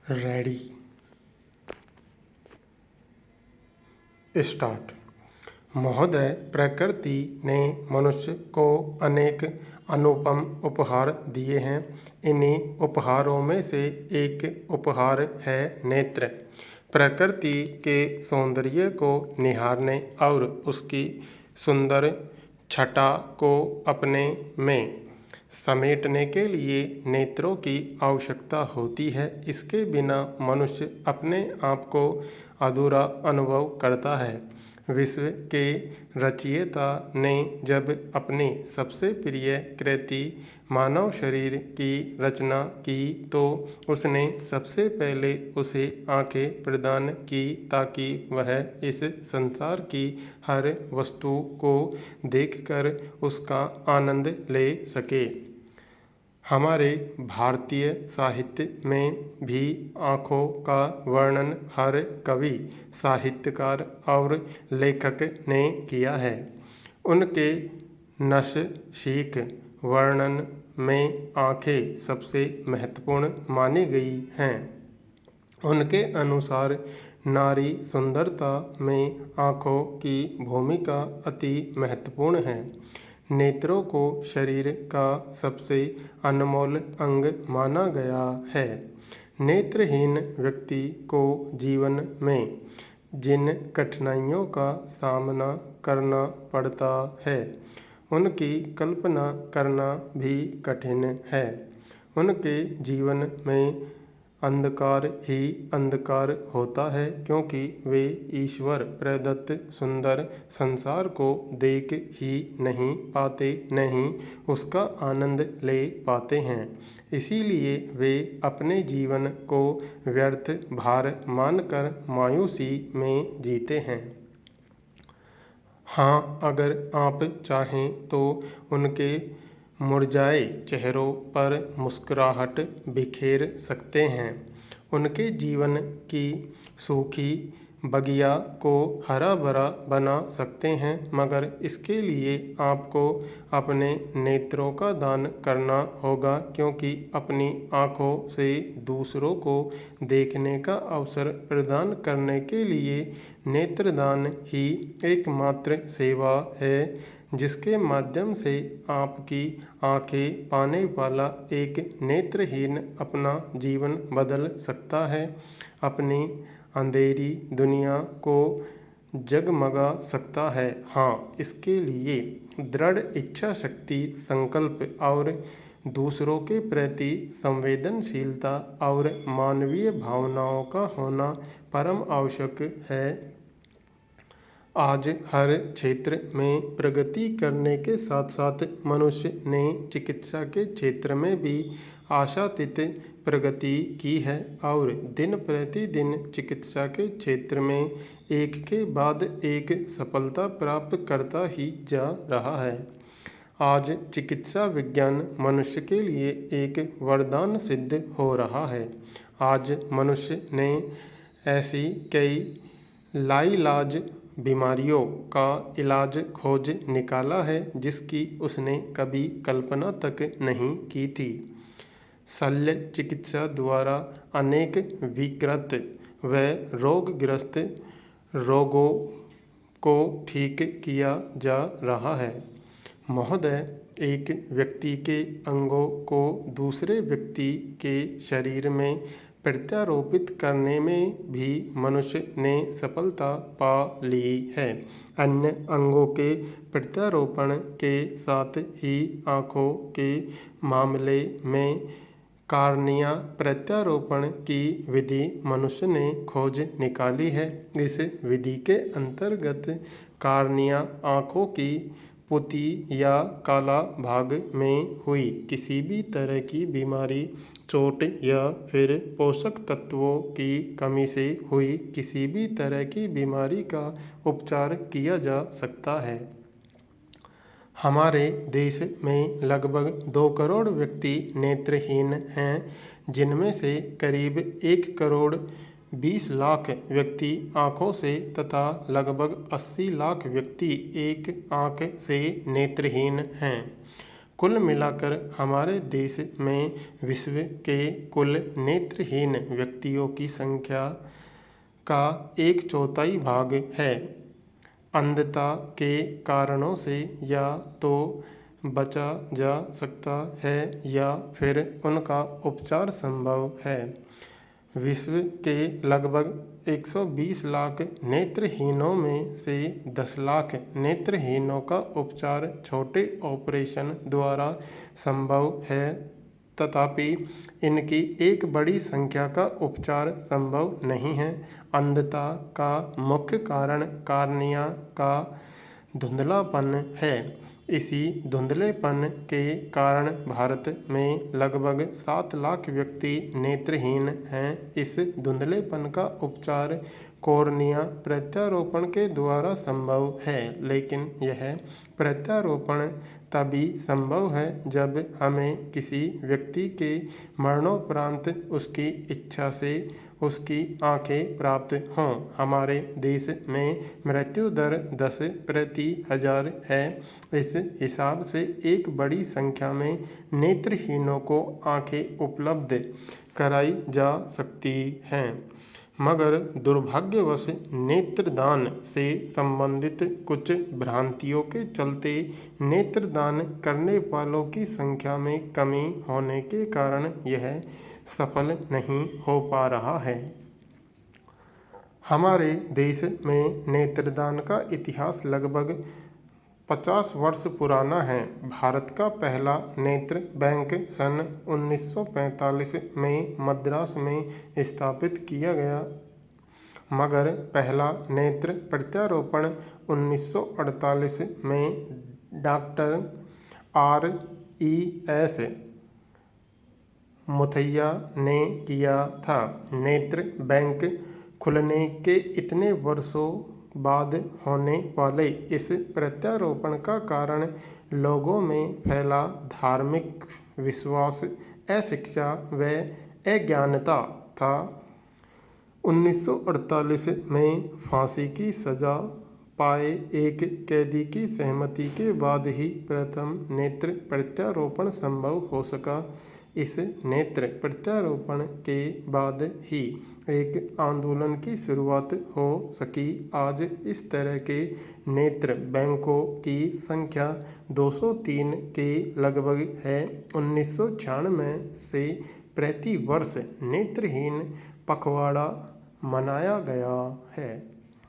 Ready start. महोदय, प्रकृति ने मनुष्य को अनेक अनुपम उपहार दिए हैं। इन्हीं उपहारों में से एक उपहार है नेत्र। प्रकृति के सौंदर्य को निहारने और उसकी सुंदर छटा को अपने में समेटने के लिए नेत्रों की आवश्यकता होती है। इसके बिना मनुष्य अपने आप को अधूरा अनुभव करता है। विश्व के रचयिता ने जब अपनी सबसे प्रिय कृति मानव शरीर की रचना की तो उसने सबसे पहले उसे आँखें प्रदान की ताकि वह इस संसार की हर वस्तु को देखकर उसका आनंद ले सके। हमारे भारतीय साहित्य में भी आँखों का वर्णन हर कवि, साहित्यकार और लेखक ने किया है। उनके नैसर्गिक वर्णन में आँखें सबसे महत्वपूर्ण मानी गई हैं। उनके अनुसार नारी सुंदरता में आँखों की भूमिका अति महत्वपूर्ण है। नेत्रों को शरीर का सबसे अनमोल अंग माना गया है। नेत्रहीन व्यक्ति को जीवन में जिन कठिनाइयों का सामना करना पड़ता है उनकी कल्पना करना भी कठिन है। उनके जीवन में अंधकार ही अंधकार होता है क्योंकि वे ईश्वर प्रदत्त सुंदर संसार को देख ही नहीं पाते, नहीं उसका आनंद ले पाते हैं। इसीलिए वे अपने जीवन को व्यर्थ भार मानकर मायूसी में जीते हैं। हाँ, अगर आप चाहें तो उनके मुरझाए चेहरों पर मुस्कुराहट बिखेर सकते हैं। उनके जीवन की सूखी बगिया को हरा भरा बना सकते हैं, मगर इसके लिए आपको अपने नेत्रों का दान करना होगा, क्योंकि अपनी आँखों से दूसरों को देखने का अवसर प्रदान करने के लिए नेत्रदान ही एकमात्र सेवा है जिसके माध्यम से आपकी आँखें पाने वाला एक नेत्रहीन अपना जीवन बदल सकता है, अपनी अंधेरी दुनिया को जगमगा सकता है। हाँ, इसके लिए दृढ़ इच्छा शक्ति, संकल्प और दूसरों के प्रति संवेदनशीलता और मानवीय भावनाओं का होना परम आवश्यक है। आज हर क्षेत्र में प्रगति करने के साथ साथ मनुष्य ने चिकित्सा के क्षेत्र में भी आशातीत प्रगति की है और दिन प्रतिदिन चिकित्सा के क्षेत्र में एक के बाद एक सफलता प्राप्त करता ही जा रहा है। आज चिकित्सा विज्ञान मनुष्य के लिए एक वरदान सिद्ध हो रहा है। आज मनुष्य ने ऐसी कई लाइलाज बीमारियों का इलाज खोज निकाला है जिसकी उसने कभी कल्पना तक नहीं की थी। शल्य चिकित्सा द्वारा अनेक विकृत व रोगग्रस्त रोगों को ठीक किया जा रहा है। महोदय, एक व्यक्ति के अंगों को दूसरे व्यक्ति के शरीर में प्रत्यारोपित करने में भी मनुष्य ने सफलता पा ली है। अन्य अंगों के प्रत्यारोपण के साथ ही आँखों के मामले में कार्निया प्रत्यारोपण की विधि मनुष्य ने खोज निकाली है। इस विधि के अंतर्गत कार्निया आँखों की पुती या काला भाग में हुई किसी भी तरह की बीमारी, चोट या फिर पोषक तत्वों की कमी से हुई किसी भी तरह की बीमारी का उपचार किया जा सकता है। हमारे देश में लगभग 2 करोड़ व्यक्ति नेत्रहीन हैं, जिनमें से करीब 1 करोड़ 20 लाख व्यक्ति आँखों से तथा लगभग 80 लाख व्यक्ति एक आँख से नेत्रहीन हैं। कुल मिलाकर हमारे देश में विश्व के कुल नेत्रहीन व्यक्तियों की संख्या का 1/4 भाग है। अंधता के कारणों से या तो बचा जा सकता है या फिर उनका उपचार संभव है। विश्व के लगभग 120 लाख नेत्रहीनों में से 10 लाख नेत्रहीनों का उपचार छोटे ऑपरेशन द्वारा संभव है, तथापि इनकी एक बड़ी संख्या का उपचार संभव नहीं है। अंधता का मुख्य कारण कॉर्निया का धुंधलापन है। इसी धुंधलेपन के कारण भारत में लगभग 7 लाख व्यक्ति नेत्रहीन हैं। इस धुंधलेपन का उपचार कॉर्निया प्रत्यारोपण के द्वारा संभव है, लेकिन यह प्रत्यारोपण तभी संभव है जब हमें किसी व्यक्ति के मरणोपरांत उसकी इच्छा से उसकी आंखें प्राप्त हों। हमारे देश में मृत्यु दर 10 प्रति 1000 है। इस हिसाब से एक बड़ी संख्या में नेत्रहीनों को आंखें उपलब्ध कराई जा सकती हैं, मगर दुर्भाग्यवश नेत्रदान से संबंधित कुछ भ्रांतियों के चलते नेत्रदान करने वालों की संख्या में कमी होने के कारण यह सफल नहीं हो पा रहा है। हमारे देश में नेत्रदान का इतिहास लगभग 50 वर्ष पुराना है। भारत का पहला नेत्र बैंक सन 1945 में मद्रास में स्थापित किया गया, मगर पहला नेत्र प्रत्यारोपण 1948 में डॉक्टर R.E.S. मुथैया ने किया था। नेत्र बैंक खुलने के इतने वर्षों बाद होने वाले इस प्रत्यारोपण का कारण लोगों में फैला धार्मिक विश्वास, अशिक्षा व अज्ञानता था। 1948 में फांसी की सजा पाए एक कैदी की सहमति के बाद ही प्रथम नेत्र प्रत्यारोपण संभव हो सका। इस नेत्र प्रत्यारोपण के बाद ही एक आंदोलन की शुरुआत हो सकी। आज इस तरह के नेत्र बैंकों की संख्या 203 के लगभग है। 1996 से प्रति वर्ष नेत्रहीन पखवाड़ा मनाया गया है।